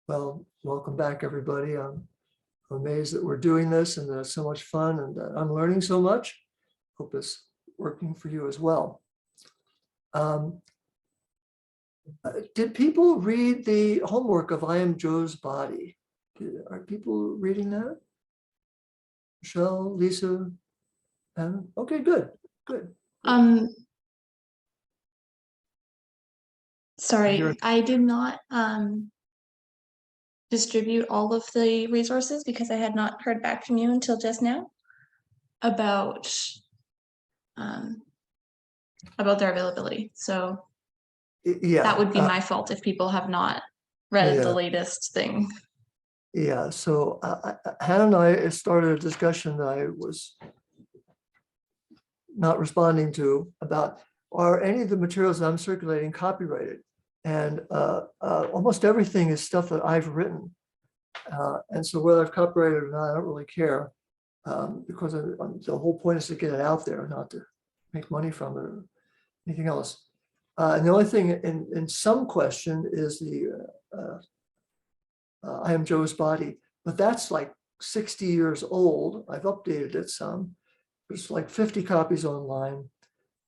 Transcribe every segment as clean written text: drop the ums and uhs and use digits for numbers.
Well, welcome back, everybody. I'm amazed that we're doing this and that it's so much fun and that I'm learning so much. Hope it's working for you as well. Um, did people read the homework of I Am Joe's Body? Are people reading that? Michelle, Lisa, Anna? Okay, good, good. Um, You're- sorry, I did not distribute all of the resources because I had not heard back from you until just now about um, about their availability. So Yeah. that would be my fault if people have not read the Yeah. latest thing. Yeah, so Hannah and I started a discussion that I was not responding to about, are any of the materials that I'm circulating copyrighted? And almost everything is stuff that I've written. And so whether I've copyrighted or not, I don't really care, because the whole point is to get it out there, not to make money from it or anything else. And the only thing in some question is the I Am Joe's Body, but that's like 60 years old. I've updated it some. There's like 50 copies online.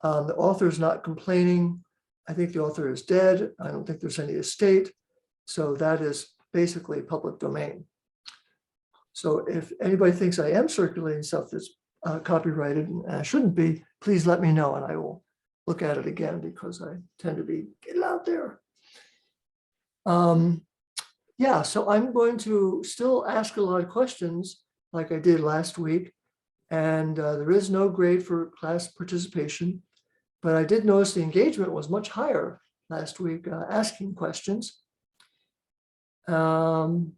The author is not complaining. I think the author is dead. I don't think there's any estate. So that is basically public domain. So if anybody thinks I am circulating stuff that's copyrighted and shouldn't be, please let me know and I will look at it again, because I tend to be, get it out there. Yeah, so I'm going to still ask a lot of questions like I did last week. And there is no grade for class participation, but I did notice the engagement was much higher last week, asking questions. And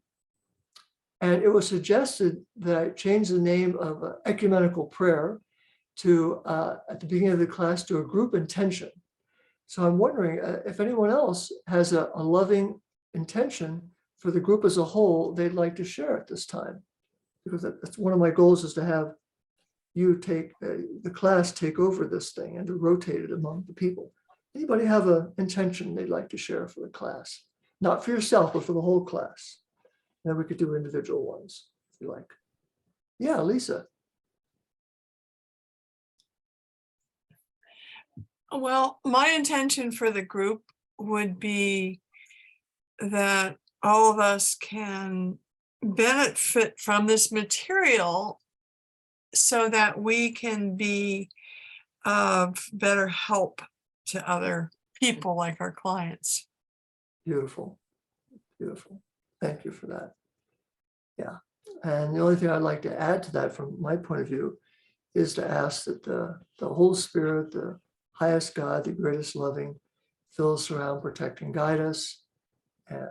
it was suggested that I change the name of ecumenical prayer to, at the beginning of the class, to a group intention. So I'm wondering if anyone else has a loving intention for the group as a whole they'd like to share at this time, because that's one of my goals, is to have you take the class take over this thing and to rotate it among the people. Anybody have an intention they'd like to share for the class? Not for yourself, but for the whole class. Then we could do individual ones if you like. Yeah, Lisa. Well, my intention for the group would be that all of us can benefit from this material so that we can be of better help to other people like our clients. Beautiful, beautiful. Thank you for that. Yeah, and the only thing I'd like to add to that from my point of view is to ask that the Holy Spirit, the highest God, the greatest loving, fill us around, protect and guide us, and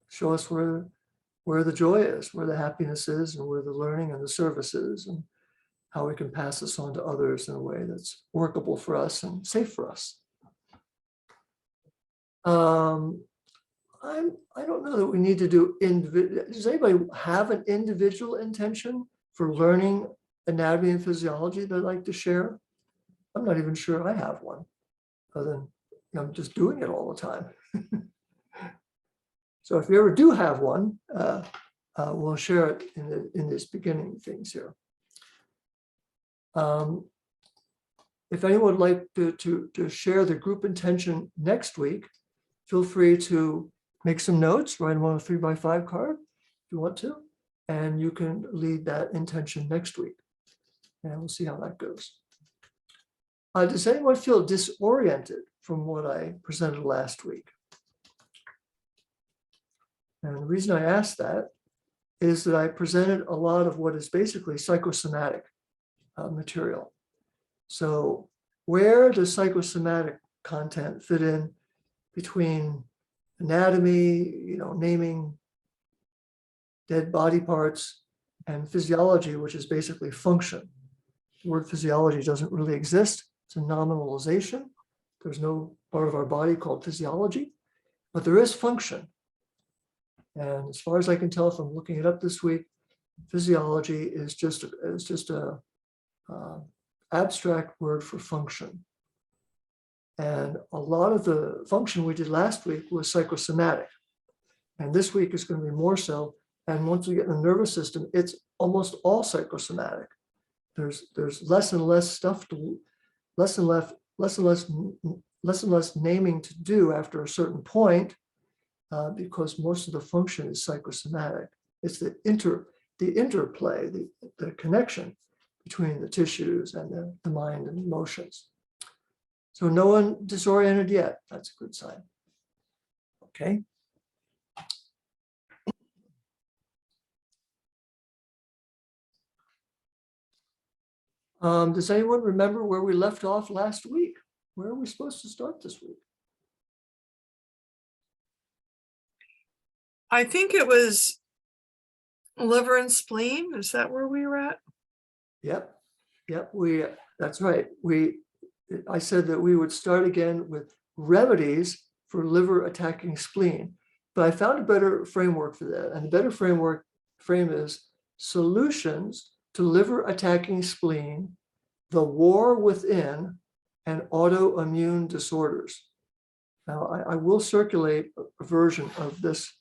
show us where the joy is, where the happiness is, and where the learning and the service is, and how we can pass this on to others in a way that's workable for us and safe for us. I don't know that we need to do individual. Does anybody have an individual intention for learning anatomy and physiology they'd like to share? I'm not even sure I have one, other than I'm just doing it all the time. So if you ever do have one, we'll share it in this beginning things here. If anyone would like to share the group intention next week, feel free to make some notes, write them on a 3x5 card if you want to, and you can lead that intention next week. And we'll see how that goes. Does anyone feel disoriented from what I presented last week? And the reason I asked that is that I presented a lot of what is basically psychosomatic material. So where does psychosomatic content fit in between anatomy, naming dead body parts, and physiology, which is basically function? The word physiology doesn't really exist. It's a nominalization. There's no part of our body called physiology, but there is function. And as far as I can tell from looking it up this week, physiology is just a abstract word for function. And a lot of the function we did last week was psychosomatic. And this week is going to be more so. And once we get in the nervous system, it's almost all psychosomatic. There's less and less stuff to, less and less naming to do after a certain point, because most of the function is psychosomatic. It's the interplay, the connection between the tissues and the mind and emotions. So no one disoriented yet. That's a good sign. Okay. Does anyone remember where we left off last week? Where are we supposed to start this week? I think it was liver and spleen. Is that where we were at? Yep. That's right. I said that we would start again with remedies for liver attacking spleen, but I found a better framework for that. And the better frame is solutions to liver attacking spleen, the war within, and autoimmune disorders. Now, I will circulate a version of this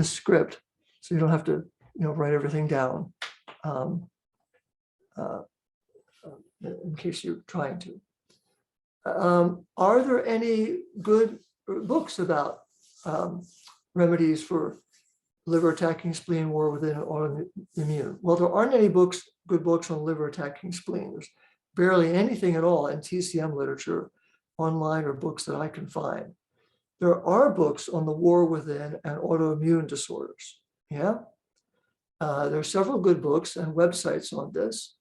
script, so you don't have to, write everything down, in case you're trying to. Are there any good books about remedies for liver attacking spleen, war within, and autoimmune? Well, there aren't any good books on liver attacking spleen. There's barely anything at all in TCM literature, online, or books that I can find. There are books on the war within and autoimmune disorders. Yeah. There are several good books and websites on this.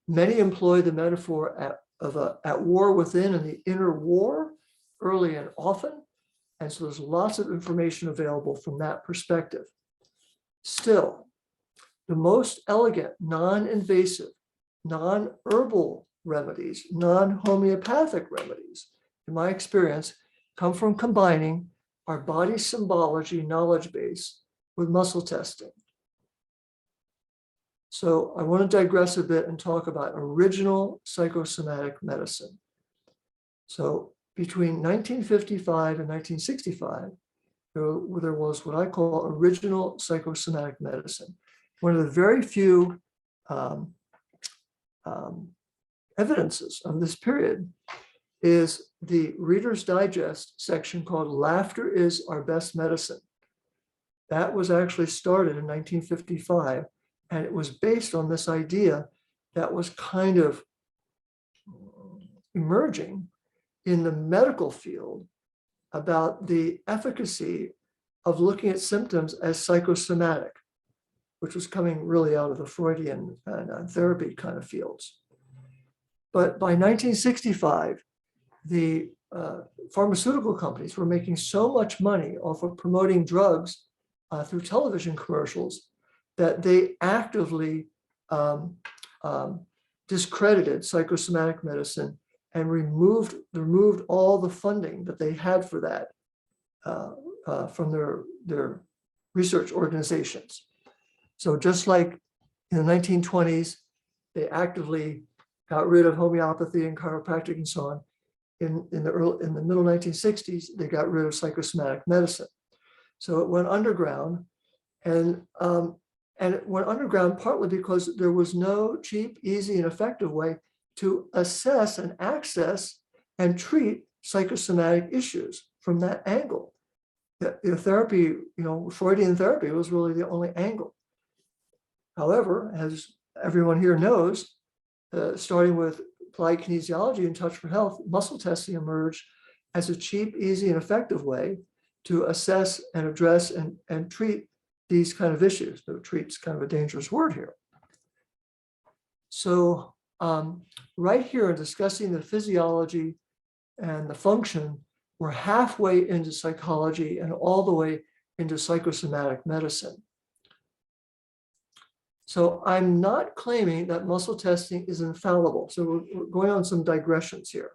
Many employ the metaphor at war within and the inner war early and often. And so there's lots of information available from that perspective. Still, the most elegant, non-invasive, non-herbal remedies, non-homeopathic remedies, in my experience, come from combining our body symbology knowledge base with muscle testing. So I want to digress a bit and talk about original psychosomatic medicine. So between 1955 and 1965, there was what I call original psychosomatic medicine. One of the very few evidences of this period is the Reader's Digest section called "Laughter is Our Best Medicine." That was actually started in 1955, and it was based on this idea that was kind of emerging in the medical field about the efficacy of looking at symptoms as psychosomatic, which was coming really out of the Freudian and therapy kind of fields. But by 1965, the pharmaceutical companies were making so much money off of promoting drugs through television commercials that they actively discredited psychosomatic medicine and removed all the funding that they had for that from their research organizations. So just like in the 1920s, they actively got rid of homeopathy and chiropractic and so on. In the middle 1960s, they got rid of psychosomatic medicine. So it went underground, and it went underground partly because there was no cheap, easy, and effective way to assess and access and treat psychosomatic issues from that angle. The therapy, Freudian therapy was really the only angle. However, as everyone here knows, starting with applied kinesiology and Touch for Health, muscle testing emerged as a cheap, easy, and effective way to assess and address and treat these kind of issues. So treat's kind of a dangerous word here. So right here in discussing the physiology and the function, we're halfway into psychology and all the way into psychosomatic medicine. So I'm not claiming that muscle testing is infallible. So we're going on some digressions here.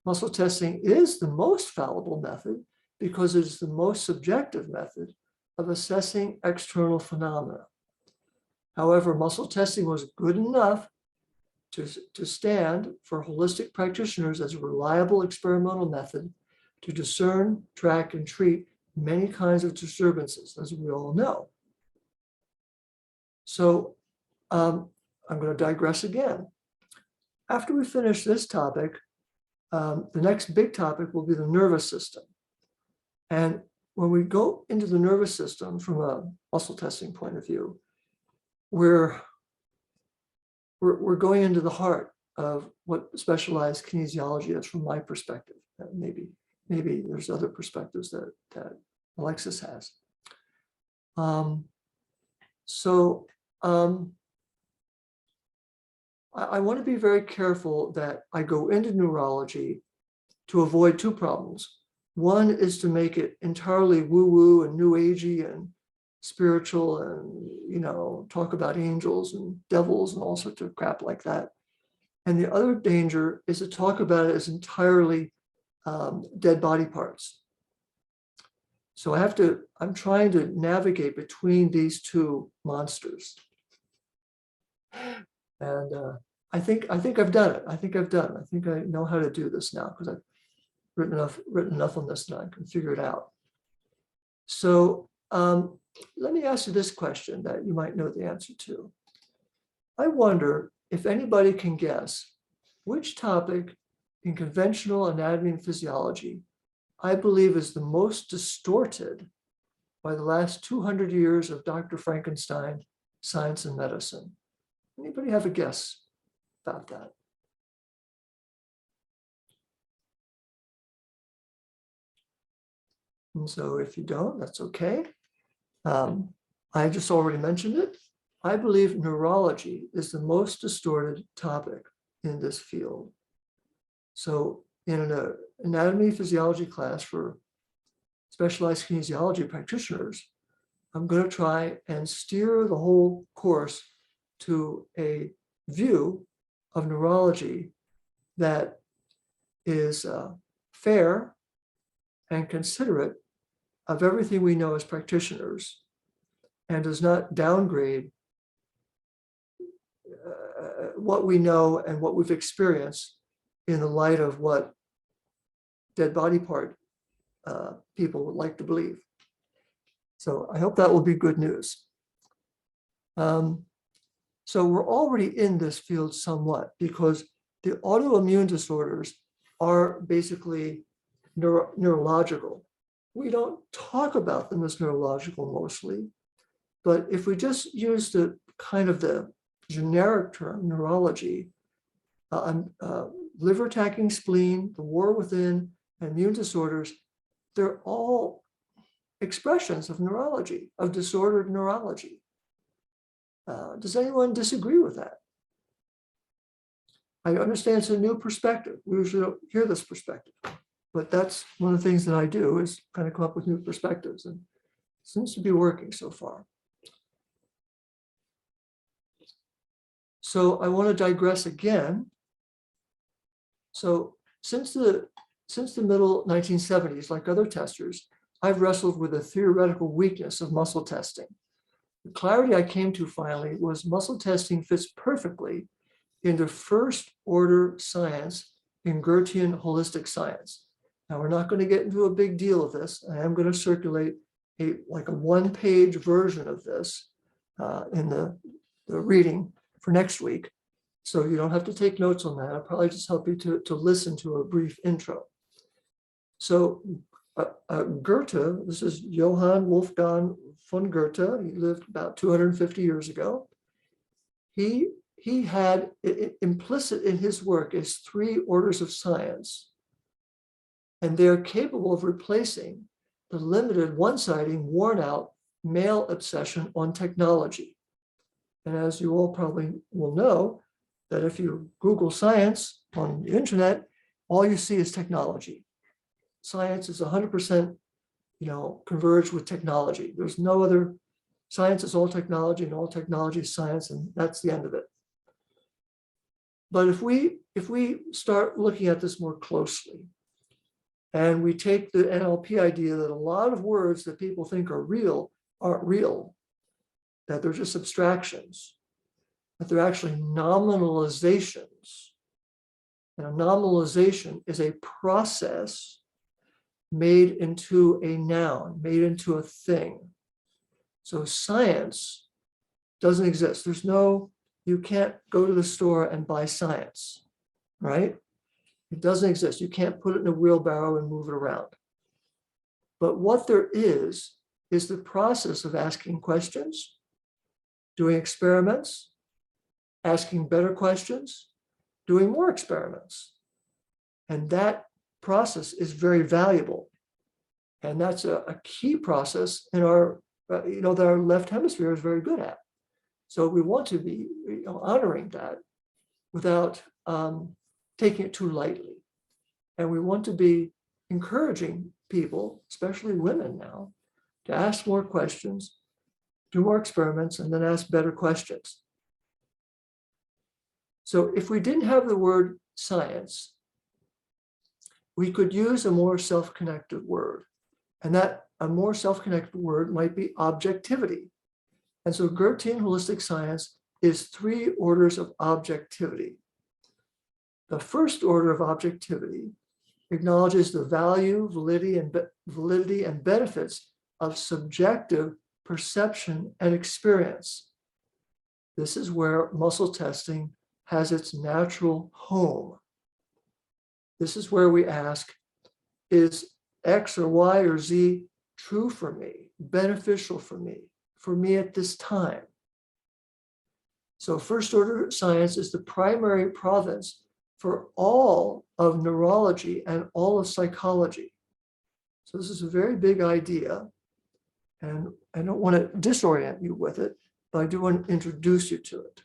Muscle testing is the most fallible method because it is the most subjective method of assessing external phenomena. However, muscle testing was good enough to stand for holistic practitioners as a reliable experimental method to discern, track, and treat many kinds of disturbances, as we all know. So I'm going to digress again. After we finish this topic, the next big topic will be the nervous system. And when we go into the nervous system from a muscle testing point of view, we're going into the heart of what specialized kinesiology is from my perspective. Maybe there's other perspectives that Alexis has. I want to be very careful that I go into neurology to avoid two problems. One is to make it entirely woo-woo and new agey and spiritual and, talk about angels and devils and all sorts of crap like that. And the other danger is to talk about it as entirely dead body parts. So I'm trying to navigate between these two monsters. And I think I've done it. I think I know how to do this now because I've written enough on this that I can figure it out. So let me ask you this question that you might know the answer to. I wonder if anybody can guess which topic in conventional anatomy and physiology I believe is the most distorted by the last 200 years of Dr. Frankenstein science and medicine. Anybody have a guess about that? And so if you don't, that's okay. I just already mentioned it. I believe neurology is the most distorted topic in this field. So in an anatomy physiology class for specialized kinesiology practitioners, I'm going to try and steer the whole course to a view of neurology that is fair and considerate of everything we know as practitioners and does not downgrade what we know and what we've experienced in the light of what dead body part people would like to believe. So I hope that will be good news. So we're already in this field somewhat because the autoimmune disorders are basically neurological. We don't talk about them as neurological mostly, but if we just use the kind of the generic term neurology, liver attacking spleen, the war within, and immune disorders, they're all expressions of neurology, of disordered neurology. Does anyone disagree with that? I understand it's a new perspective. We usually don't hear this perspective, but that's one of the things that I do is kind of come up with new perspectives, and it seems to be working so far. So I want to digress again. So since the middle 1970s, like other testers, I've wrestled with the theoretical weakness of muscle testing. The clarity I came to finally was muscle testing fits perfectly into first order science in Goethean holistic science. Now we're not going to get into a big deal of this. I am going to circulate a one-page version of this in the reading for next week. So you don't have to take notes on that. I'll probably just help you to listen to a brief intro. So Goethe, this is Johann Wolfgang von Goethe. He lived about 250 years ago. He had implicit in his work is 3 orders of science, and they're capable of replacing the limited, one-sided, worn-out male obsession on technology. And as you all probably will know, that if you Google science on the internet, all you see is technology. Science is 100%, converged with technology. There's no other, science is all technology and all technology is science, and that's the end of it. But if we start looking at this more closely, and we take the NLP idea that a lot of words that people think are real aren't real, that they're just abstractions, that they're actually nominalizations. And a nominalization is a process made into a noun, made into a thing. So science doesn't exist. There's no, you can't go to the store and buy science, right? It doesn't exist. You can't put it in a wheelbarrow and move it around. But what there is the process of asking questions, doing experiments, asking better questions, doing more experiments. And that process is very valuable. And that's a key process in our, that our left hemisphere is very good at. So we want to be honoring that without taking it too lightly. And we want to be encouraging people, especially women now, to ask more questions, do more experiments, and then ask better questions. So if we didn't have the word science, we could use a more self-connected word. And that a more self-connected word might be objectivity. And so Goethean holistic science is 3 orders of objectivity. The first order of objectivity acknowledges the value, validity, and benefits of subjective perception and experience. This is where muscle testing has its natural home. This is where we ask, is X or Y or Z true for me, beneficial for me at this time? So first order science is the primary province for all of neurology and all of psychology. So this is a very big idea, and I don't want to disorient you with it, but I do want to introduce you to it.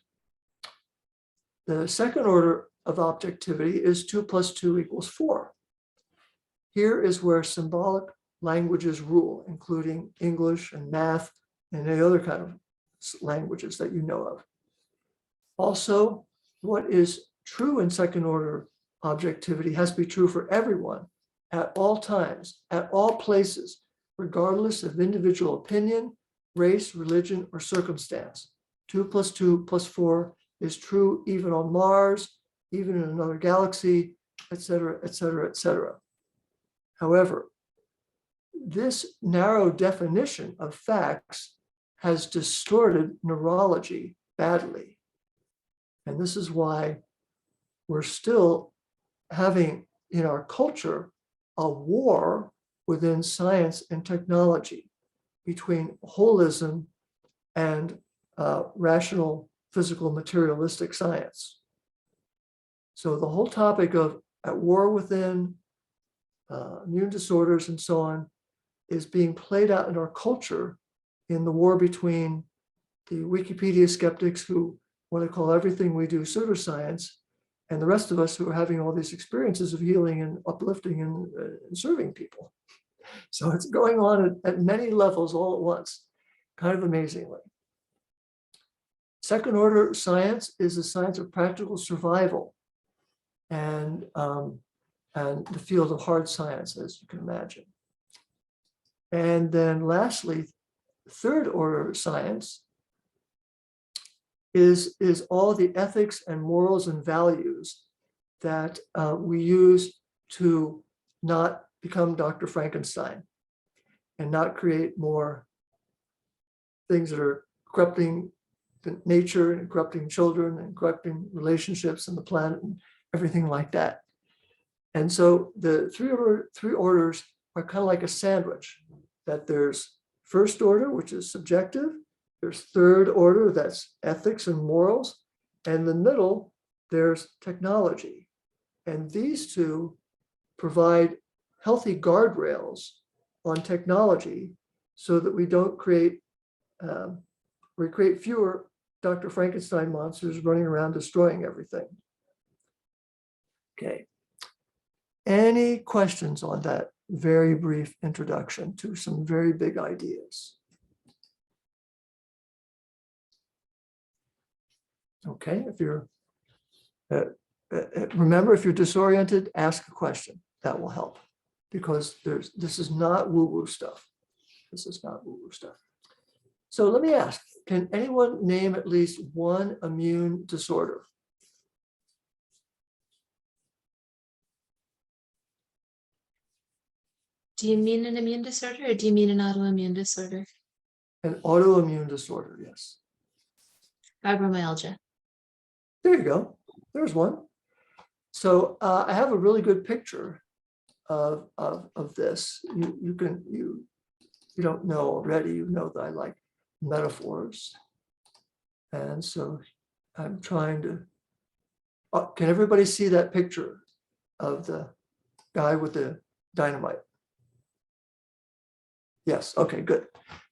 The second order of objectivity is 2 + 2 = 4. Here is where symbolic languages rule, including English and math and any other kind of languages that you know of. Also, what is true in second order objectivity has to be true for everyone at all times, at all places, regardless of individual opinion, race, religion, or circumstance. 2 + 2 + 4 is true even on Mars, even in another galaxy, etc., etc., etc. However, this narrow definition of facts has distorted neurology badly. And this is why we're still having in our culture a war within science and technology between holism and rational, physical, materialistic science. So the whole topic of at war within, immune disorders and so on is being played out in our culture in the war between the Wikipedia skeptics who want to call everything we do pseudoscience, and the rest of us who are having all these experiences of healing and uplifting and serving people. So it's going on at many levels all at once, kind of amazingly. Second order science is the science of practical survival and the field of hard science, as you can imagine. And then lastly, third order science is all the ethics and morals and values that we use to not become Dr. Frankenstein and not create more things that are corrupting the nature and corrupting children and corrupting relationships and the planet and everything like that. And so the three orders are kind of like a sandwich, that there's first order, which is subjective, there's third order, that's ethics and morals, and in the middle, there's technology. And these two provide healthy guardrails on technology so that we don't create, we create fewer Dr. Frankenstein monsters running around destroying everything. Okay. Any questions on that very brief introduction to some very big ideas? Okay, if you're, remember, if you're disoriented, ask a question. That will help, because this is not woo-woo stuff. This is not woo-woo stuff. So let me ask, can anyone name at least one immune disorder? Do you mean an immune disorder or do you mean an autoimmune disorder? An autoimmune disorder, yes. Fibromyalgia. There you go. There's one. So I have a really good picture of this. You don't know already, you know that I like metaphors. And so I'm trying to, can everybody see that picture of the guy with the dynamite? Yes, okay, good.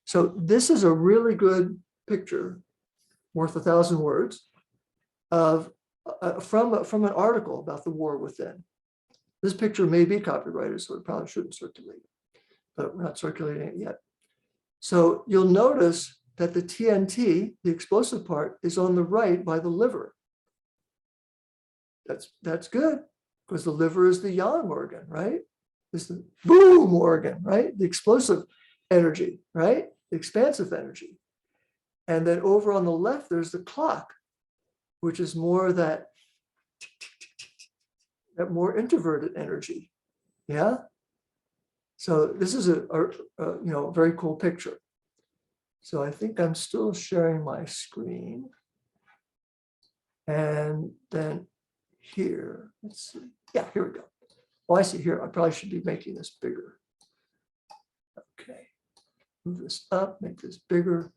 So this is a really good picture, worth 1,000 words, of from an article about the war within. This picture may be copyrighted, so it probably shouldn't circulate, but we're not circulating it yet. So you'll notice that the TNT, the explosive part, is on the right by the liver. That's good, because the liver is the yang organ, right? It's the boom organ, right? The explosive energy, right? The expansive energy. And then over on the left, there's the clock, which is more that more introverted energy. Yeah. So this is a very cool picture. So I think I'm still sharing my screen. And then here, let's see. Yeah, here we go. Oh, I see here. I probably should be making this bigger. Okay. Move this up, make this bigger.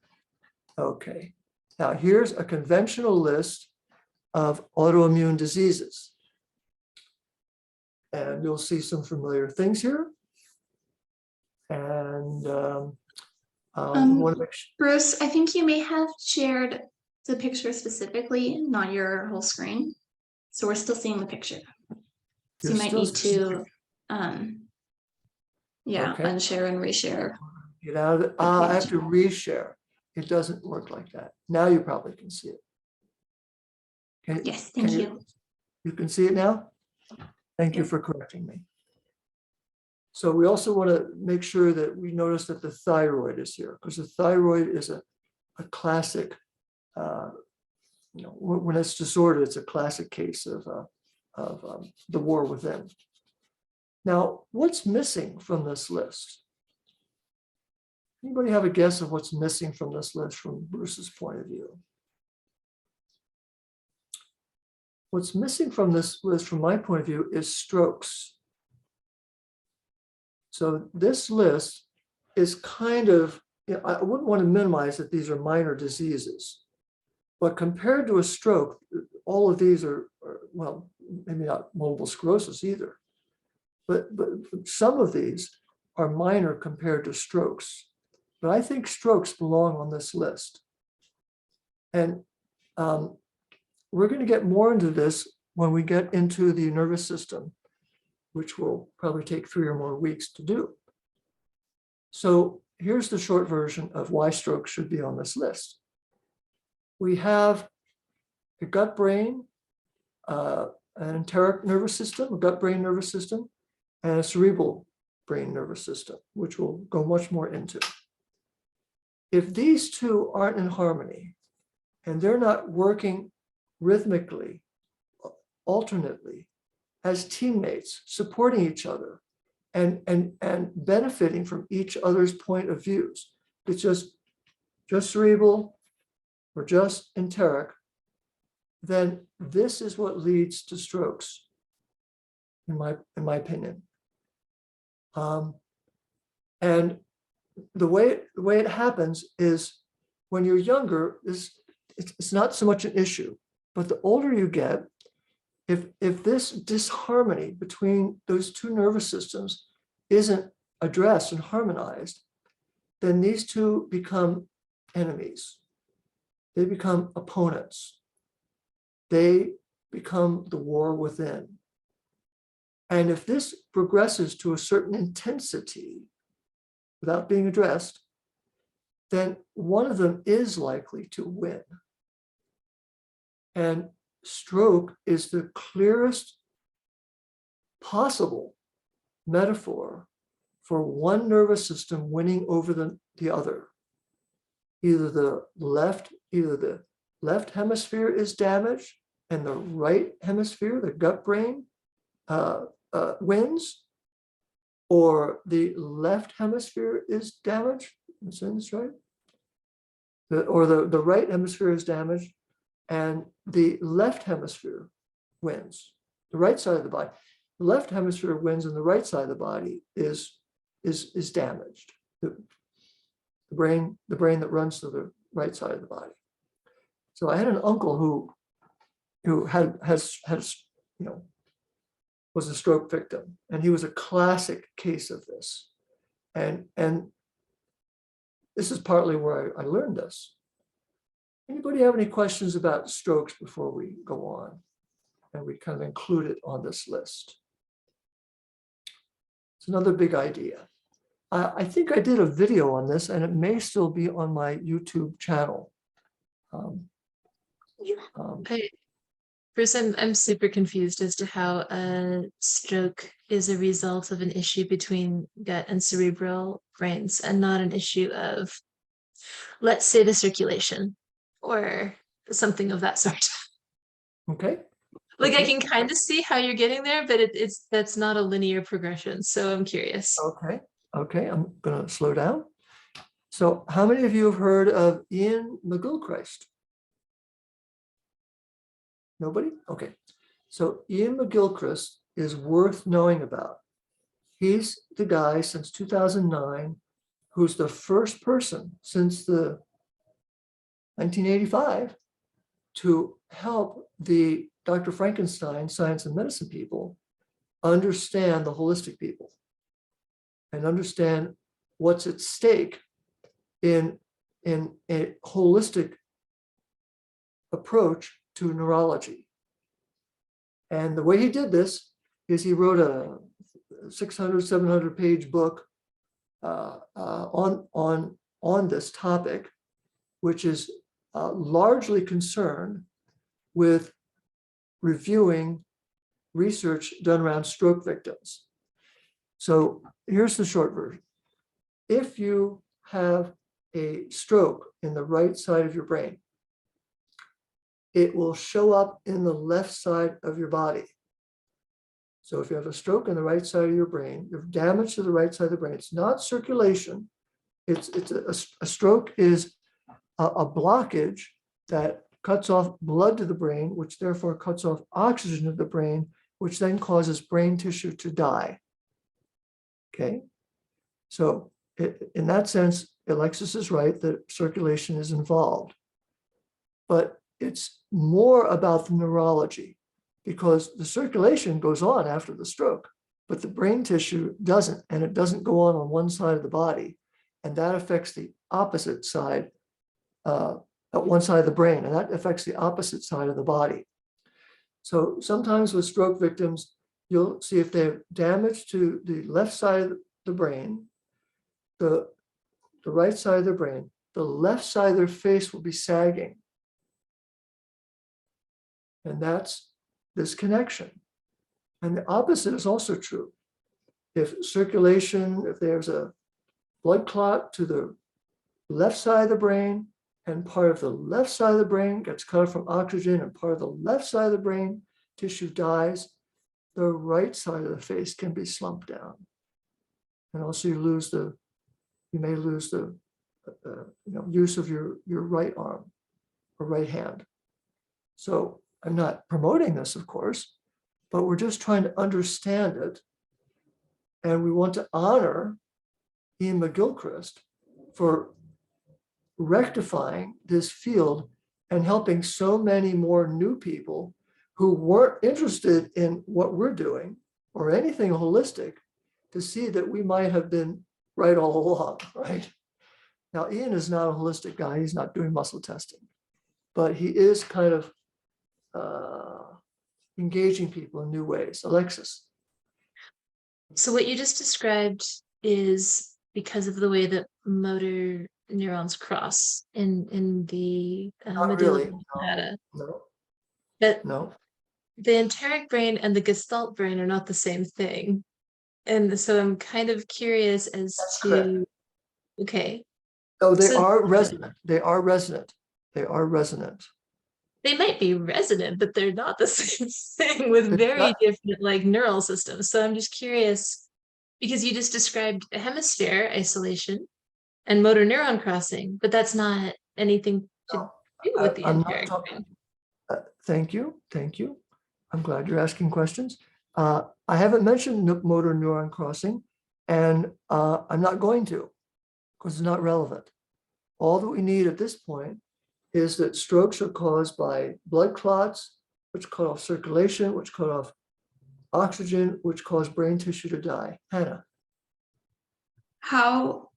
Okay. Now here's a conventional list of autoimmune diseases. And you'll see some familiar things here. And want to make sure. Bruce, I think you may have shared the picture specifically, not your whole screen. So we're still seeing the picture. So you might need to, yeah, Okay. unshare and reshare. Get out of it. I have to reshare. It doesn't work like that. Now you probably can see it. Okay. Yes, thank you. You can see it now? Thank you for correcting me. So we also want to make sure that we notice that the thyroid is here, because the thyroid is a classic, when it's disordered, it's a classic case of the war within. Now, what's missing from this list? Anybody have a guess of what's missing from this list from Bruce's point of view? What's missing from this list, from my point of view, is strokes. So this list is kind of, I wouldn't want to minimize that these are minor diseases, but compared to a stroke, all of these are well, maybe not multiple sclerosis either, but some of these are minor compared to strokes. But I think strokes belong on this list. And we're going to get more into this when we get into the nervous system, which will probably take 3 or more weeks to do. So here's the short version of why stroke should be on this list. We have a gut-brain, an enteric nervous system, a gut-brain nervous system, and a cerebral brain nervous system, which we'll go much more into. If these two aren't in harmony, and they're not working rhythmically, alternately, as teammates, supporting each other and benefiting from each other's point of views, it's just cerebral or just enteric, then this is what leads to strokes, in my opinion. And the way it happens is when you're younger, it's not so much an issue, but the older you get, if this disharmony between those two nervous systems isn't addressed and harmonized, then these two become enemies. They become opponents. They become the war within. And if this progresses to a certain intensity without being addressed, then one of them is likely to win. And stroke is the clearest possible metaphor for one nervous system winning over the other. Either the left hemisphere is damaged and the right hemisphere, the gut brain, wins, or the left hemisphere is damaged. Am I saying this right? Or the right hemisphere is damaged and the left hemisphere wins. The right side of the body. The left hemisphere wins and the right side of the body is damaged. The brain that runs to the right side of the body. So I had an uncle who has was a stroke victim, and he was a classic case of this. And this is partly where I learned this. Anybody have any questions about strokes before we go on? And we kind of include it on this list. It's another big idea. I think I did a video on this, and it may still be on my YouTube channel. Bruce, I'm super confused as to how a stroke is a result of an issue between gut and cerebral brains and not an issue of, let's say, the circulation or something of that sort. Okay. Like I Okay. can kind of see how you're getting there, but that's not a linear progression. So I'm curious. Okay. Okay. I'm going to slow down. So how many of you have heard of Ian McGilchrist? Nobody? Okay. So Ian McGilchrist is worth knowing about. He's the guy since 2009 who's the first person since the 1985 to help the Dr. Frankenstein science and medicine people understand the holistic people and understand what's at stake in a holistic approach to neurology. And the way he did this is he wrote a 600, 700 page book on this topic, which is largely concerned with reviewing research done around stroke victims. So here's the short version. If you have a stroke in the right side of your brain, it will show up in the left side of your body. So if you have a stroke in the right side of your brain, you have damage to the right side of the brain. It's not circulation. It's a stroke is a blockage that cuts off blood to the brain, which therefore cuts off oxygen to the brain, which then causes brain tissue to die. Okay, so in that sense, Alexis is right that circulation is involved, but it's more about the neurology because the circulation goes on after the stroke, but the brain tissue doesn't, and it doesn't go on one side of the body, and that affects the opposite side, at one side of the brain, and that affects the opposite side of the body. So sometimes with stroke victims, you'll see if they have damage to the left side of the brain, the right side of the brain, the left side of their face will be sagging. And that's this connection. And the opposite is also true. If circulation, if there's a blood clot to the left side of the brain, and part of the left side of the brain gets cut off from oxygen, and part of the left side of the brain tissue dies, the right side of the face can be slumped down. And also you may lose the use of your right arm or right hand. So I'm not promoting this, of course, but we're just trying to understand it. And we want to honor Ian McGilchrist for rectifying this field and helping so many more new people who weren't interested in what we're doing or anything holistic to see that we might have been right all along, right? Now, Ian is not a holistic guy. He's not doing muscle testing, but he is kind of engaging people in new ways. Alexis. So what you just described is because of the way that motor neurons cross in the Not medulla really. oblongata. No, That no. the enteric brain and the gestalt brain are not the same thing. And so I'm kind of curious as That's to, correct. okay. Oh, they So- are resonant. They are resonant. They are resonant. They might be resonant, but they're not the same thing with They're very not- different like neural systems. So I'm just curious, because you just described a hemisphere isolation and motor neuron crossing, but that's not anything to do with the I'm not enteric talking. brain. Thank you. Thank you. I'm glad you're asking questions. I haven't mentioned motor neuron crossing, and I'm not going to, because it's not relevant. All that we need at this point is that strokes are caused by blood clots, which cut off circulation, which cut off oxygen, which cause brain tissue to die. Hannah. How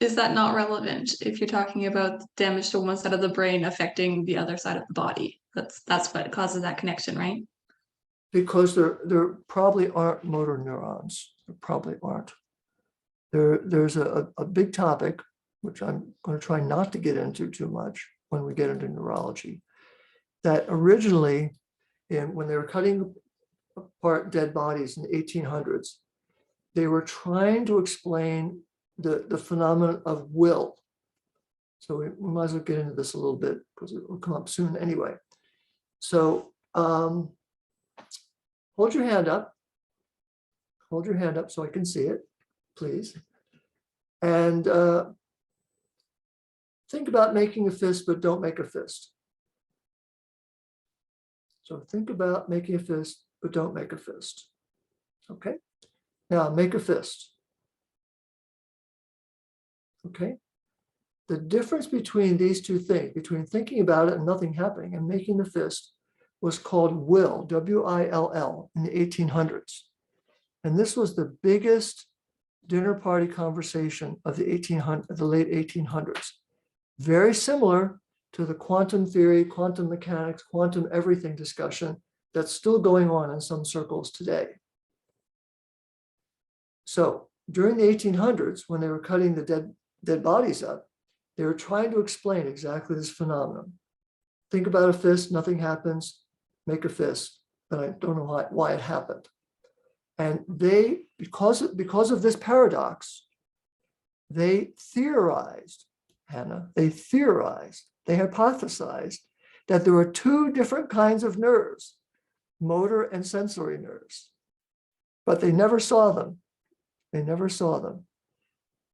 is that not relevant if you're talking about damage to one side of the brain affecting the other side of the body? That's what causes that connection, right? Because there probably aren't motor neurons. There probably aren't. There's a big topic, which I'm going to try not to get into too much when we get into neurology, that originally, when they were cutting apart dead bodies in the 1800s, they were trying to explain the phenomenon of will. So we might as well get into this a little bit because it will come up soon anyway. So hold your hand up. Hold your hand up so I can see it, please. And think about making a fist, but don't make a fist. So think about making a fist, but don't make a fist. Okay. Now make a fist. Okay. The difference between these two things, between thinking about it and nothing happening and making the fist, was called will, W-I-L-L, in the 1800s. And this was the biggest dinner party conversation of the late 1800s. Very similar to the quantum theory, quantum mechanics, quantum everything discussion that's still going on in some circles today. So during the 1800s, when they were cutting the dead bodies up, they were trying to explain exactly this phenomenon. Think about a fist, nothing happens, make a fist, but I don't know why it happened. And they, because of this paradox, they theorized, Hannah, they hypothesized that there were two different kinds of nerves, motor and sensory nerves, but they never saw them. They never saw them.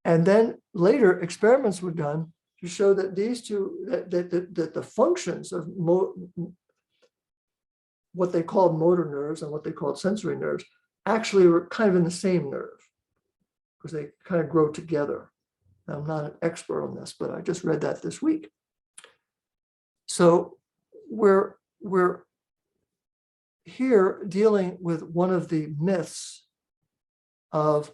And then later experiments were done to show that these two, that the functions of what they called motor nerves and what they called sensory nerves actually were kind of in the same nerve because they kind of grow together. Now, I'm not an expert on this, but I just read that this week. So we're here dealing with one of the myths of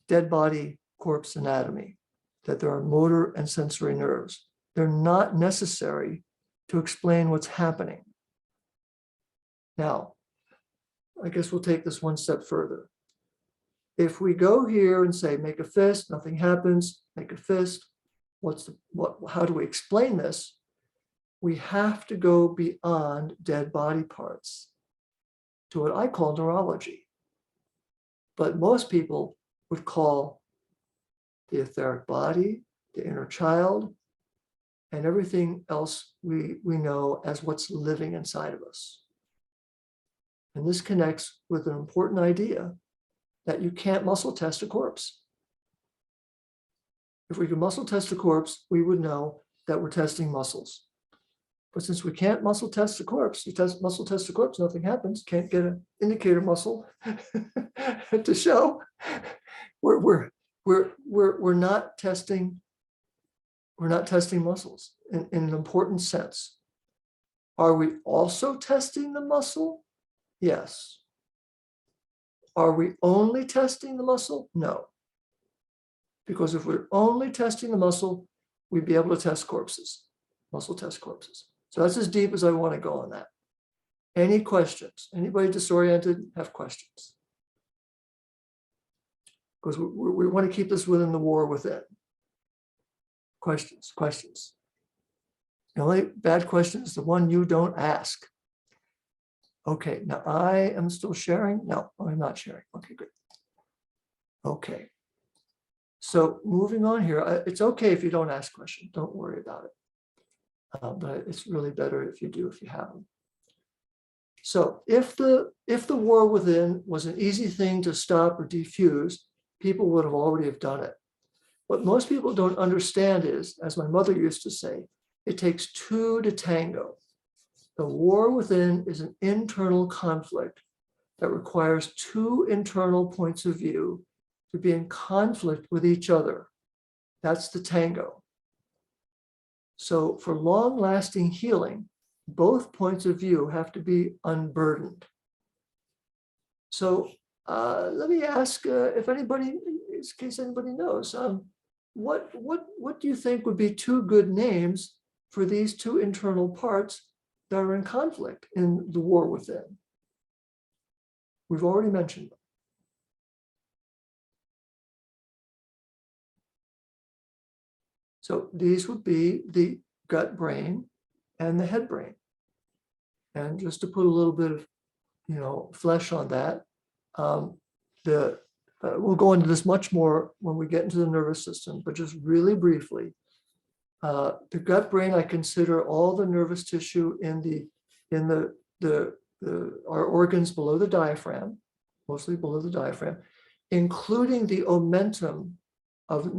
dead body corpse anatomy, that there are motor and sensory nerves. They're not necessary to explain what's happening. Now, I guess we'll take this one step further. If we go here and say, make a fist, nothing happens, make a fist, how do we explain this? We have to go beyond dead body parts to what I call neurology. But most people would call the etheric body, the inner child, and everything else we know as what's living inside of us. And this connects with an important idea that you can't muscle test a corpse. If we could muscle test a corpse, we would know that we're testing muscles. But since we can't muscle test the corpse, muscle test the corpse, nothing happens, can't get an indicator muscle to show. We're not testing muscles in an important sense. Are we also testing the muscle? Yes. Are we only testing the muscle? No. Because if we're only testing the muscle, we'd be able to test corpses, muscle test corpses. So that's as deep as I want to go on that. Any questions? Anybody disoriented have questions? Because we want to keep this within the war within. Questions. The only bad question is the one you don't ask. Okay, now I am still sharing. No, I'm not sharing. Okay, great. Okay. So moving on here, it's okay if you don't ask questions. Don't worry about it. But it's really better if you do, if you have them. So if the war within was an easy thing to stop or defuse, people would have already have done it. What most people don't understand is, as my mother used to say, it takes two to tango. The war within is an internal conflict that requires two internal points of view to be in conflict with each other. That's the tango. So for long-lasting healing, both points of view have to be unburdened. So let me ask if anybody, in case anybody knows, what do you think would be two good names for these two internal parts that are in conflict in the war within? We've already mentioned them. So these would be the gut brain and the head brain. And just to put a little bit of, flesh on that, we'll go into this much more when we get into the nervous system, but just really briefly, the gut brain, I consider all the nervous tissue in our organs below the diaphragm, mostly below the diaphragm, including the omentum of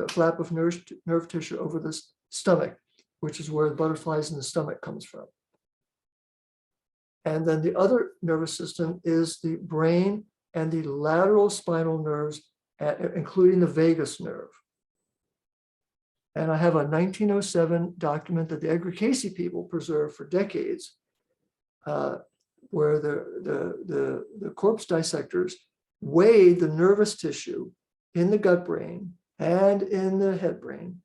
flap of nerve tissue over the stomach, which is where the butterflies in the stomach comes from. And then the other nervous system is the brain and the lateral spinal nerves, including the vagus nerve. And I have a 1907 document that the Edgar Casey people preserved for decades, where the corpse dissectors weighed the nervous tissue in the gut brain and in the head brain.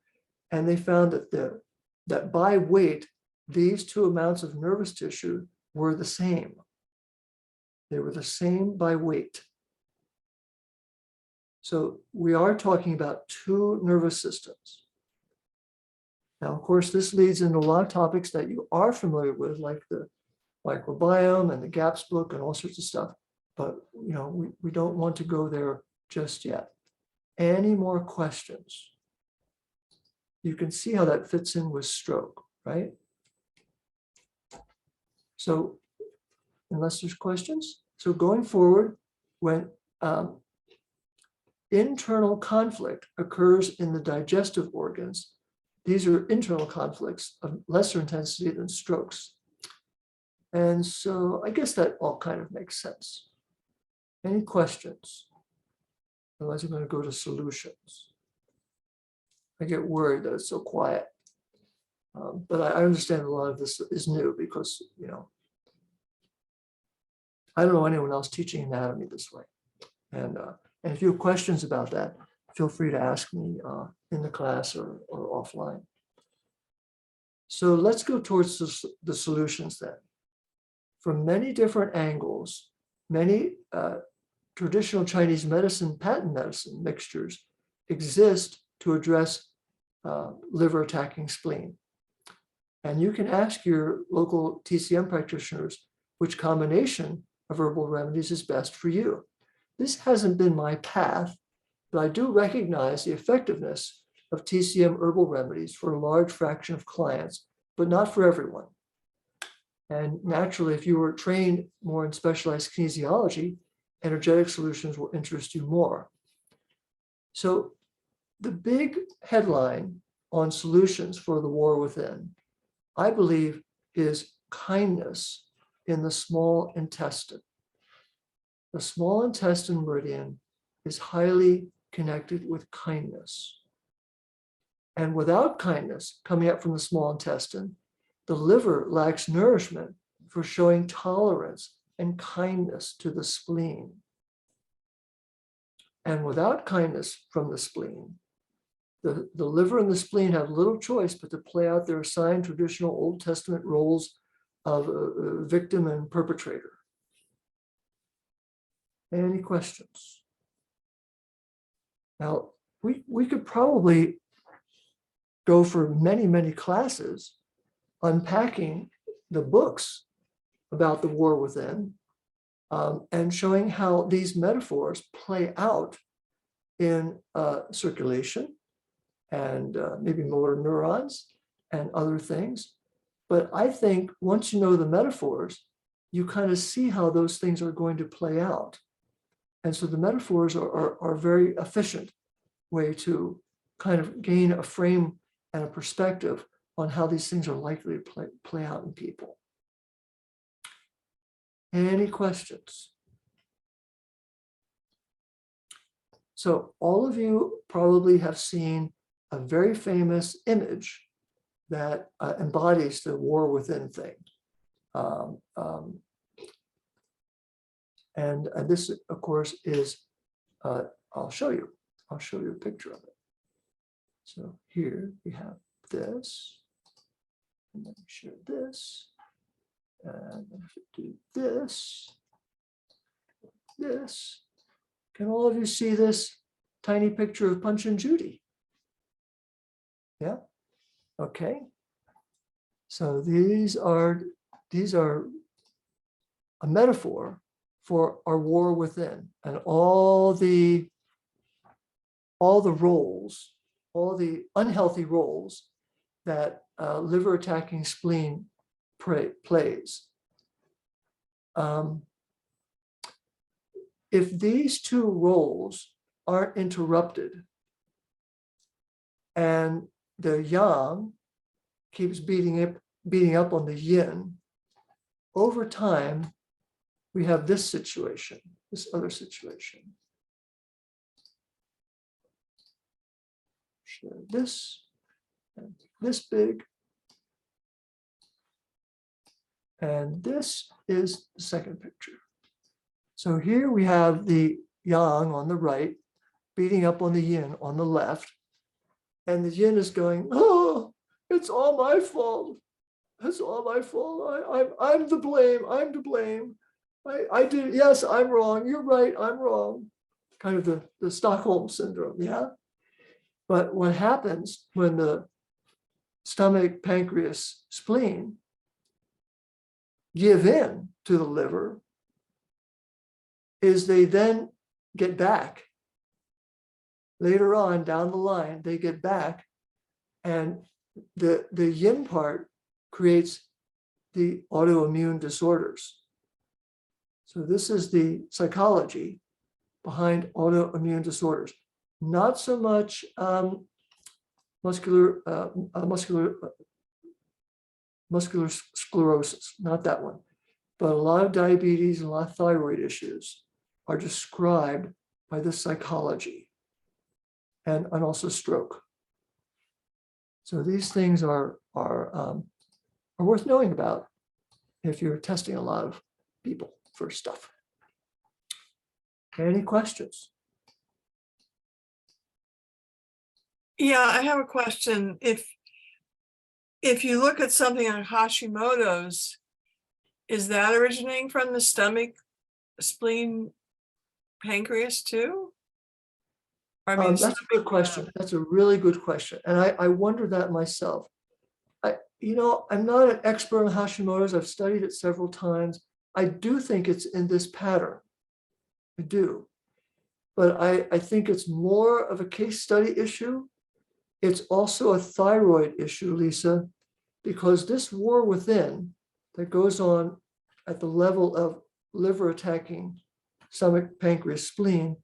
And they found that by weight, these two amounts of nervous tissue were the same. They were the same by weight. So we are talking about two nervous systems. Now, of course, this leads into a lot of topics that you are familiar with, like the microbiome and the GAPS book and all sorts of stuff. But we don't want to go there just yet. Any more questions? You can see how that fits in with stroke, right? So unless there's questions, so going forward, when internal conflict occurs in the digestive organs, these are internal conflicts of lesser intensity than strokes. And so I guess that all kind of makes sense. Any questions? Otherwise, I'm going to go to solutions. I get worried that it's so quiet. But I understand a lot of this is new because, I don't know anyone else teaching anatomy this way. And if you have questions about that, feel free to ask me in the class or offline. So let's go towards the solutions then. From many different angles, many traditional Chinese medicine, patent medicine mixtures exist to address liver attacking spleen. And you can ask your local TCM practitioners which combination of herbal remedies is best for you. This hasn't been my path, but I do recognize the effectiveness of TCM herbal remedies for a large fraction of clients, but not for everyone. And naturally, if you were trained more in specialized kinesiology, energetic solutions will interest you more. So the big headline on solutions for the war within, I believe, is kindness in the small intestine. The small intestine meridian is highly connected with kindness. And without kindness coming up from the small intestine, the liver lacks nourishment for showing tolerance and kindness to the spleen. And without kindness from the spleen, the liver and the spleen have little choice but to play out their assigned traditional Old Testament roles of victim and perpetrator. Any questions? Now, we could probably go for many, many classes unpacking the books about the war within and showing how these metaphors play out in circulation and maybe motor neurons and other things. But I think once you know the metaphors, you kind of see how those things are going to play out. And so the metaphors are a very efficient way to kind of gain a frame and a perspective on how these things are likely to play out in people. Any questions? So all of you probably have seen a very famous image that embodies the war within thing. And this, of course, is, I'll show you a picture of it. So here we have this, and then we share this, and if we do this, this. Can all of you see this tiny picture of Punch and Judy? Yeah, okay. So these are a metaphor for our war within, and all the roles, all the unhealthy roles that liver attacking spleen plays. If these two roles aren't interrupted and the yang keeps beating up on the yin, over time, we have this situation, this other situation. Share this, and this big. And this is the second picture. So here we have the yang on the right, beating up on the yin on the left. And the yin is going, oh, it's all my fault. It's all my fault. I'm to blame. I'm to blame. I did, yes, I'm wrong. You're right, I'm wrong. Kind of the Stockholm syndrome, yeah? But what happens when the stomach, pancreas, spleen give in to the liver is they then get back. Later on down the line, they get back, and the yin part creates the autoimmune disorders. So this is the psychology behind autoimmune disorders. Not so much muscular sclerosis, not that one, but a lot of diabetes and a lot of thyroid issues are described by this psychology, and also stroke. So these things are worth knowing about if you're testing a lot of people for stuff. Any questions? Yeah, I have a question. If you look at something like Hashimoto's, is that originating from the stomach, spleen, pancreas too? I mean, That's a good question. That's a really good question. And I wonder that myself. I'm not an expert on Hashimoto's. I've studied it several times. I do think it's in this pattern. I do. But I think it's more of a case study issue. It's also a thyroid issue, Lisa, because this war within that goes on at the level of liver attacking stomach, pancreas, spleen,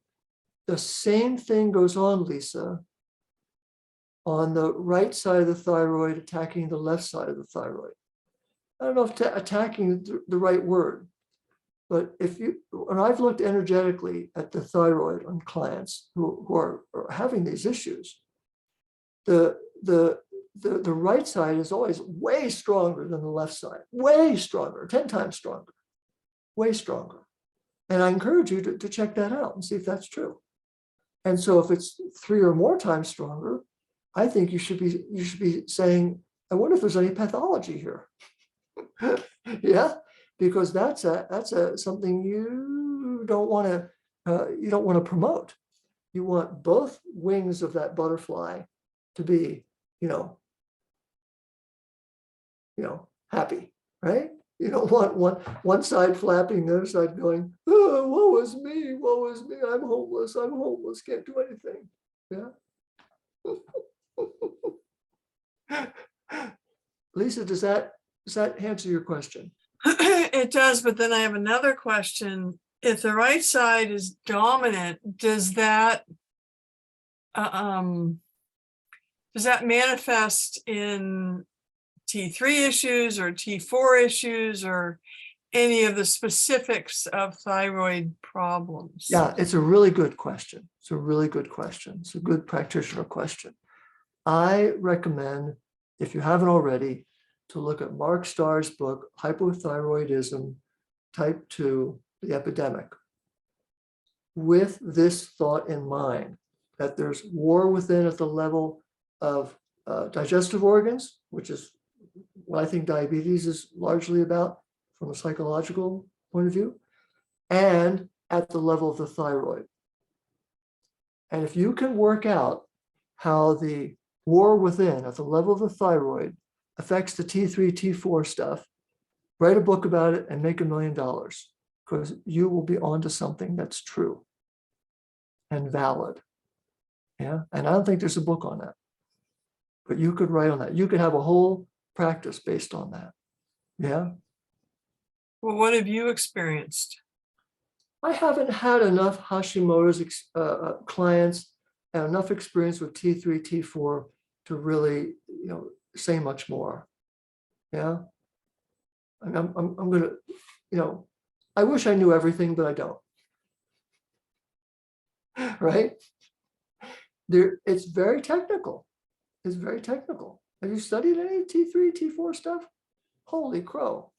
the same thing goes on, Lisa, on the right side of the thyroid attacking the left side of the thyroid. I don't know if attacking is the right word, but when I've looked energetically at the thyroid on clients who are having these issues, the right side is always way stronger than the left side, way stronger, 10 times stronger, way stronger. And I encourage you to check that out and see if that's true. And so if it's 3 or more times stronger, I think you should be saying, I wonder if there's any pathology here. Yeah, because that's something you don't want to promote. You want both wings of that butterfly to be, happy, right? You don't want one side flapping, the other side going, oh, woe is me, I'm homeless, can't do anything. Yeah. Lisa, does that answer your question? It does, but then I have another question. If the right side is dominant, does that manifest in T3 issues or T4 issues or any of the specifics of thyroid problems? Yeah, it's a really good question. It's a really good question. It's a good practitioner question. I recommend, if you haven't already, to look at Mark Starr's book, Hypothyroidism Type 2, The Epidemic, with this thought in mind, that there's war within at the level of digestive organs, which is what I think diabetes is largely about from a psychological point of view, and at the level of the thyroid. And if you can work out how the war within at the level of the thyroid affects the T3, T4 stuff, write a book about it and make $1 million, because you will be onto something that's true and valid. Yeah. And I don't think there's a book on that, but you could write on that. You could have a whole practice based on that. Yeah. Well, what have you experienced? I haven't had enough Hashimoto's clients and enough experience with T3, T4 to really, say much more. Yeah. And I'm gonna, I wish I knew everything, but I don't. Right? It's very technical. It's very technical. Have you studied any T3, T4 stuff? Holy crow.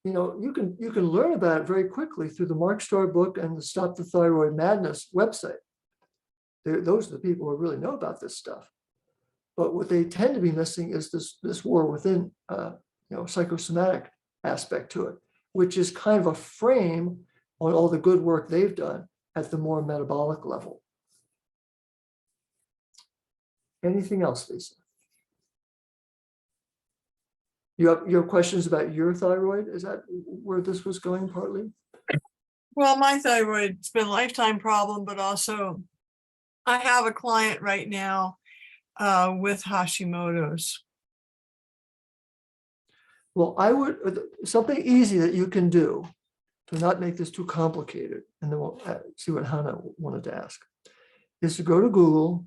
You can learn about it very quickly through the Mark Starr book and the Stop the Thyroid Madness website. Those are the people who really know about this stuff. But what they tend to be missing is this war within, psychosomatic aspect to it, which is kind of a frame on all the good work they've done at the more metabolic level. Anything else, Lisa? You have questions about your thyroid? Is that where this was going partly? Well, my thyroid's been a lifetime problem, but also I have a client right now with Hashimoto's. Well, I would, something easy that you can do to not make this too complicated, and then we'll see what Hannah wanted to ask, is to go to Google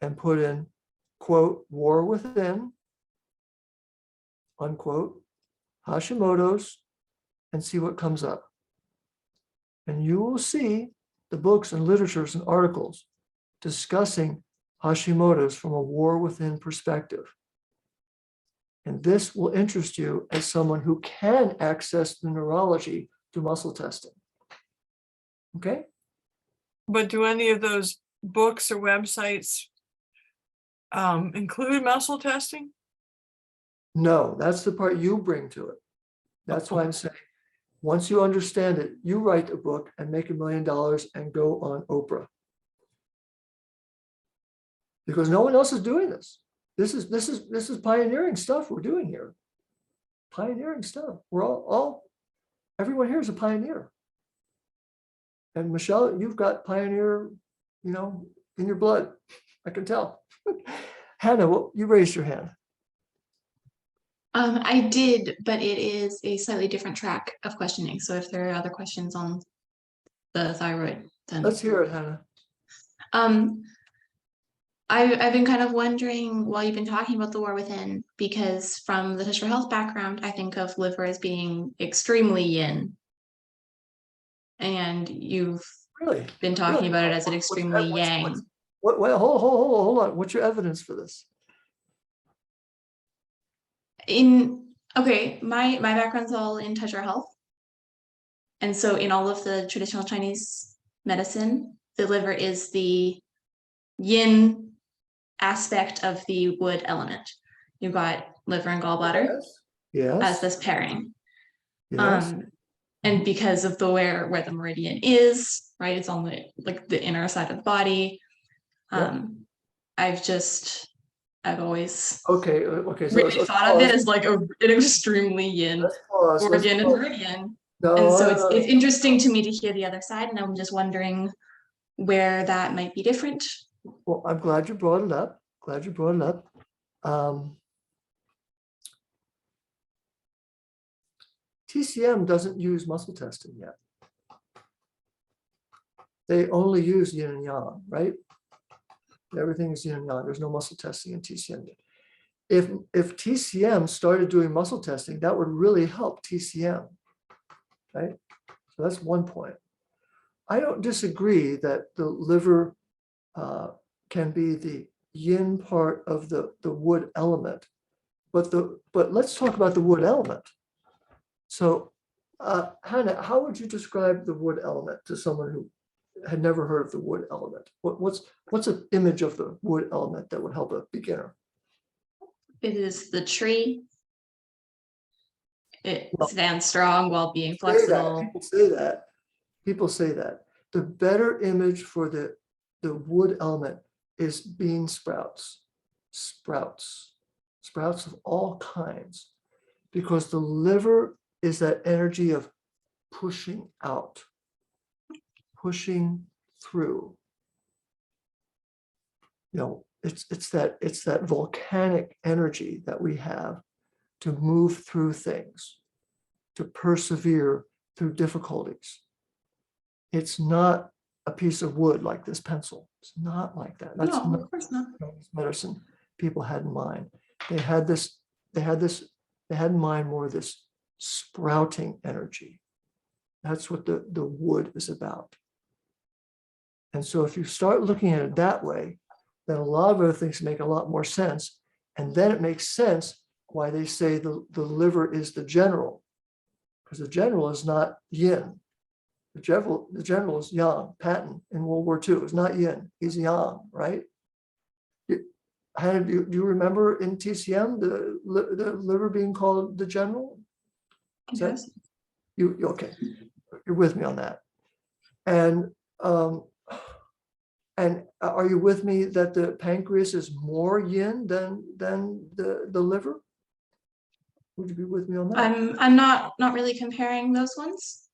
and put in, quote, war within, unquote, Hashimoto's, and see what comes up. And you will see the books and literatures and articles discussing Hashimoto's from a war within perspective. And this will interest you as someone who can access the neurology through muscle testing. Okay? But do any of those books or websites include muscle testing? No, that's the part you bring to it. That's why I'm saying, once you understand it, you write a book and make $1 million and go on Oprah. Because no one else is doing this. This is pioneering stuff we're doing here. Pioneering stuff. We're everyone here is a pioneer. And Michelle, you've got pioneer, in your blood. I can tell. Hannah, you raised your hand. I did, but it is a slightly different track of questioning. So if there are other questions on the thyroid, then Let's hear it, Hannah. I've been kind of wondering while you've been talking about the war within, because from the tissue health background, I think of liver as being extremely yin. And you've Really? been talking Really? about it as an extremely yang. Hold on. What's your evidence for this? My background's all in tissue health. And so in all of the traditional Chinese medicine, the liver is the yin aspect of the wood element. You've got liver and gallbladder Yes. as this pairing. Yes. And because of where the meridian is, right, it's on the inner side of the body. I've always Okay. So really thought of it as like an extremely yin organ and meridian. And so it's interesting to me to hear the other side, and I'm just wondering where that might be different. Well, I'm glad you brought it up. TCM doesn't use muscle testing yet. They only use yin and yang, right? Everything is yin and yang. There's no muscle testing in TCM yet. If TCM started doing muscle testing, that would really help TCM, right? So that's one point. I don't disagree that the liver can be the yin part of the wood element, but let's talk about the wood element. So, Hannah, how would you describe the wood element to someone who had never heard of the wood element? What's an image of the wood element that would help a beginner? It is the tree. It Well, stands strong while being Say that. flexible. People say that. People say that. The better image for the wood element is bean sprouts, sprouts of all kinds, because the liver is that energy of pushing out, pushing through. You know, it's that volcanic energy that we have to move through things, to persevere through difficulties. It's not a piece of wood like this pencil. It's not like that. That's No, not of course not. Chinese medicine people had in mind. They had in mind more this sprouting energy. That's what the wood is about. And so if you start looking at it that way, then a lot of other things make a lot more sense. And then it makes sense why they say the liver is the general, because the general is not yin. The general is yang. Patton in World War II is not yin, he's yang, right? Hannah, do you remember in TCM the liver being called the general? Yes. You okay? You're with me on that. And are you with me that the pancreas is more yin than the liver? Would you be with me on that? I'm not really comparing those ones,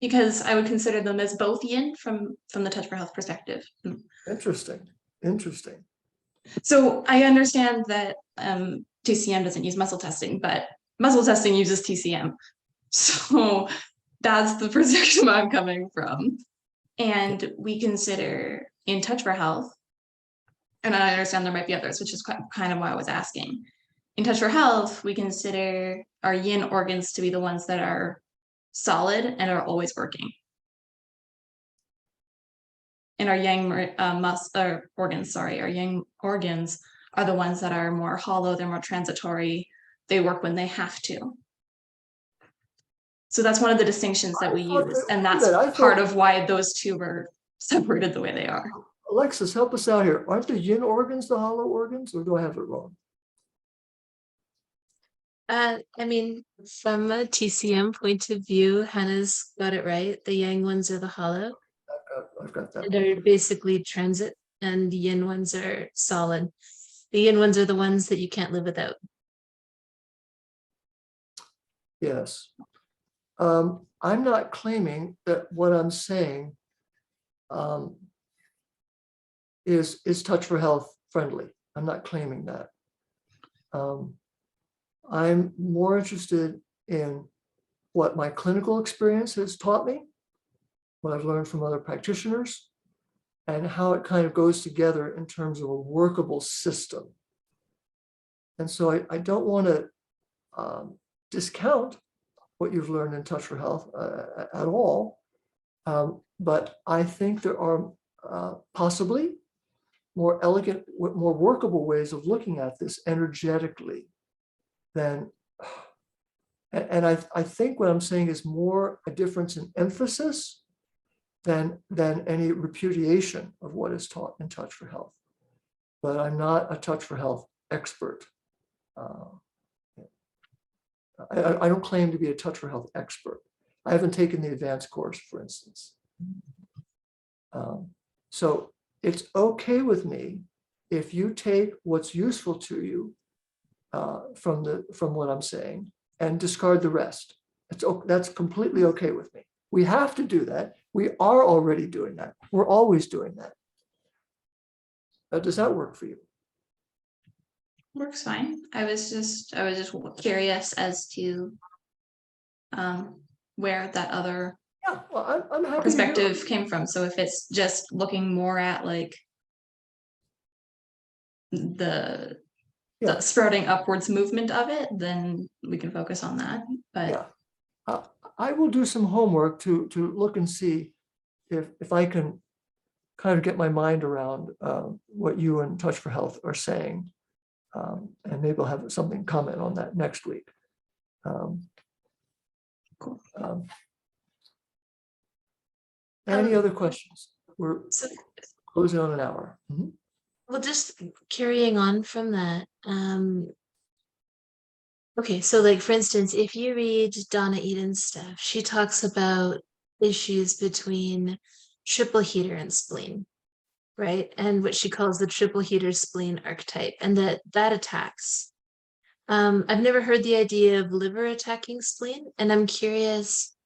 because I would consider them as both yin from the Touch for Health perspective. Interesting. So I understand that TCM doesn't use muscle testing, but muscle testing uses TCM. So that's the perspective I'm coming from. And we consider in Touch for Health, and I understand there might be others, which is kind of why I was asking. In Touch for Health, we consider our yin organs to be the ones that are solid and are always working. And our yang organs, our yang organs are the ones that are more hollow, they're more transitory, they work when they have to. So that's one of the distinctions that we use, and that's part of why those two were separated the way they are. Alexis, help us out here. Aren't the yin organs the hollow organs, or do I have it wrong? I mean, from a TCM point of view, Hannah's got it right. The yang ones are the hollow. I've got that. They're basically transit, and the yin ones are solid. The yin ones are the ones that you can't live without. Yes. I'm not claiming that what I'm saying is Touch for Health friendly. I'm not claiming that. I'm more interested in what my clinical experience has taught me, what I've learned from other practitioners, and how it kind of goes together in terms of a workable system. And so I don't want to discount what you've learned in Touch for Health at all. But I think there are possibly more elegant, more workable ways of looking at this energetically than, and I think what I'm saying is more a difference in emphasis than any repudiation of what is taught in Touch for Health. But I'm not a Touch for Health expert. I don't claim to be a Touch for Health expert. I haven't taken the advanced course, for instance. So it's okay with me if you take what's useful to you from what I'm saying and discard the rest. That's completely okay with me. We have to do that. We are already doing that. We're always doing that. Does that work for you? Works fine. I was just curious as to where that other Yeah, well, I'm happy to hear. perspective came from. So if it's just looking more at like the Yeah. sprouting upwards movement of it, then we can focus on that. But Yeah. I will do some homework to look and see if I can kind of get my mind around what you and Touch for Health are saying. And maybe I'll have something comment on that next week. Cool. Any other questions? We're So, closing on an hour. Mhm. well, just carrying on from that. Okay, so like for instance, if you read Donna Eden's stuff, she talks about issues between triple heater and spleen, right? And what she calls the triple heater spleen archetype, and that attacks. I've never heard the idea of liver attacking spleen, and I'm curious.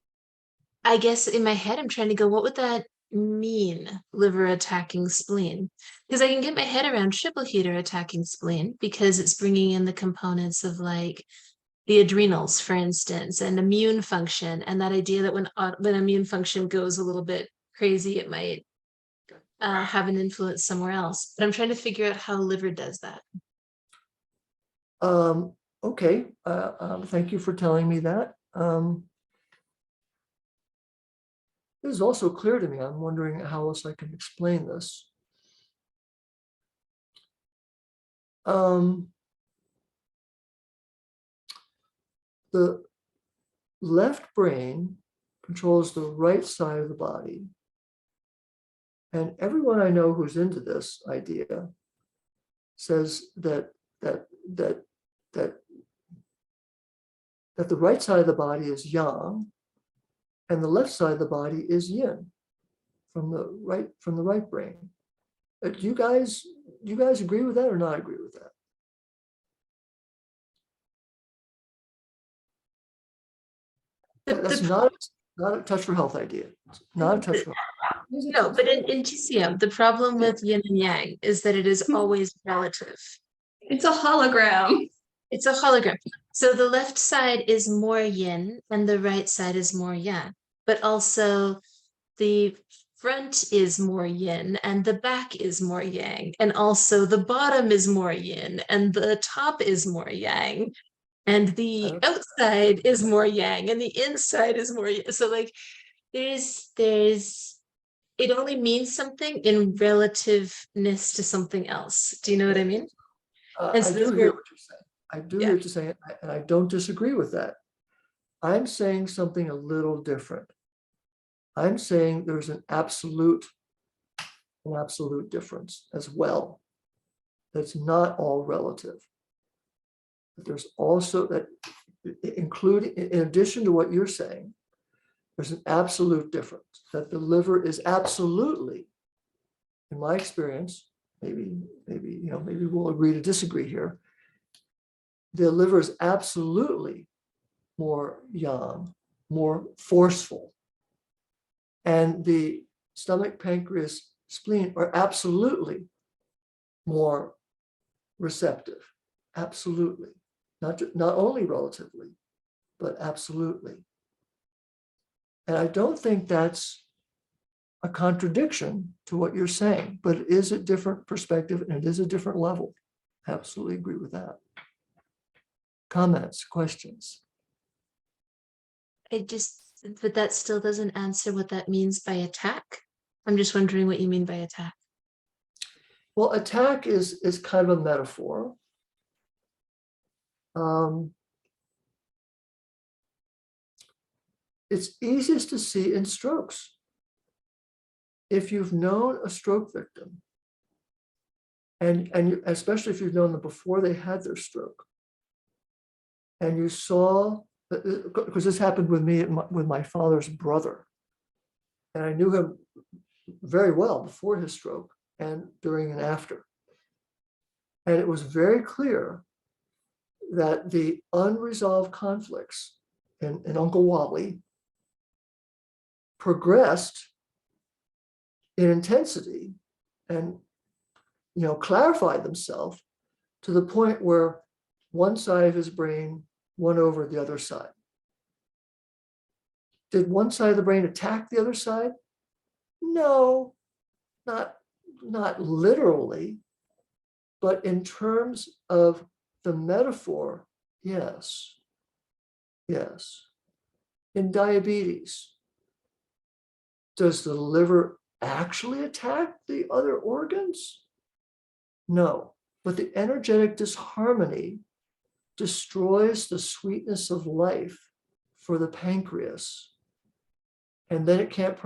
I guess in my head, I'm trying to go, what would that mean, liver attacking spleen? Because I can get my head around triple heater attacking spleen because it's bringing in the components of like the adrenals, for instance, and immune function, and that idea that when immune function goes a little bit crazy, it might have an influence somewhere else. But I'm trying to figure out how liver does that. Okay, thank you for telling me that. This is also clear to me. I'm wondering how else I can explain this. The left brain controls the right side of the body. And everyone I know who's into this idea says that the right side of the body is yang and the left side of the body is yin from the right brain. Do you guys agree with that or not agree with that? That's not a Touch for Health idea. Not a Touch for Health. No, but in TCM, the problem with yin and yang is that it is always relative. it's a hologram. It's a hologram. So the left side is more yin and the right side is more yang. But also the front is more yin and the back is more yang. And also the bottom is more yin and the top is more yang. And the outside is more yang and the inside is more yang. So like there's it only means something in relativeness to something else. Do you know what I mean? I do hear what you're saying. I do hear Yeah. what you're saying, and I don't disagree with that. I'm saying something a little different. I'm saying there's an absolute difference as well. That's not all relative. But there's also that, including, in addition to what you're saying, there's an absolute difference that the liver is absolutely, in my experience, maybe we'll agree to disagree here. The liver is absolutely more yang, more forceful. And the stomach, pancreas, spleen are absolutely more receptive. Absolutely. Not only relatively, but absolutely. And I don't think that's a contradiction to what you're saying, but it is a different perspective and it is a different level. Absolutely agree with that. Comments, questions? But that still doesn't answer what that means by attack. I'm just wondering what you mean by attack. Well, attack is kind of a metaphor. It's easiest to see in strokes. If you've known a stroke victim, and especially if you've known them before they had their stroke, and you saw, because this happened with me with my father's brother, and I knew him very well before his stroke and during and after. And it was very clear that the unresolved conflicts in Uncle Wally progressed in intensity and clarified themselves to the point where one side of his brain won over the other side. did one side of the brain attack the other side? No, not literally, but in terms of the metaphor, yes. Yes. In diabetes, does the liver actually attack the other organs? No, but the energetic disharmony destroys the sweetness of life for the pancreas. And then it can't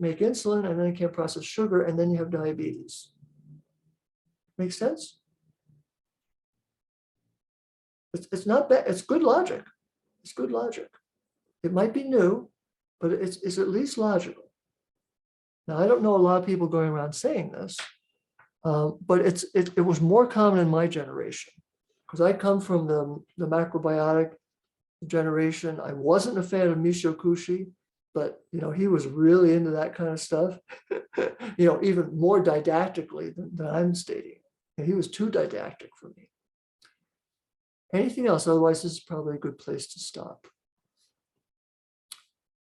make insulin, and then it can't process sugar, and then you have diabetes. Make sense? It's not bad. It's good logic. It's good logic. It might be new, but it's at least logical. Now, I don't know a lot of people going around saying this, but it was more common in my generation, because I come from the macrobiotic generation. I wasn't a fan of Michio Kushi, but he was really into that kind of stuff, even more didactically than I'm stating. And he was too didactic for me. Anything else? Otherwise, this is probably a good place to stop.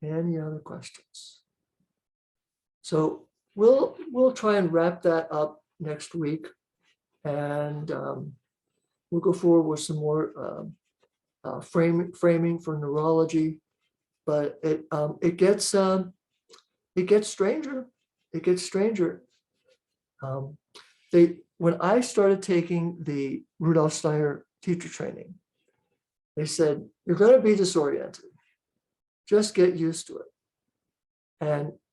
Any other questions? So we'll try and wrap that up next week, and we'll go forward with some more framing for neurology. But it gets stranger. It gets stranger. When I started taking the Rudolf Steiner teacher training, they said, you're going to be disoriented. Just get used to it.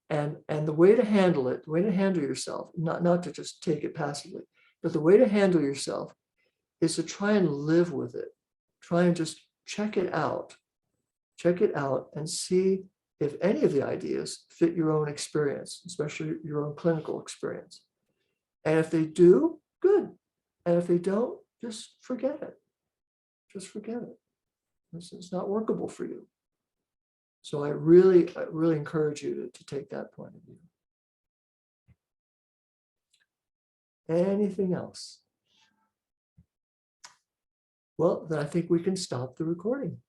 And the way to handle it, the way to handle yourself, not to just take it passively, but the way to handle yourself is to try and live with it. Try and just check it out and see if any of the ideas fit your own experience, especially your own clinical experience. And if they do, good. And if they don't, just forget it. Just forget it. It's not workable for you. So I really encourage you to take that point of view. Anything else? Well, then I think we can stop the recording.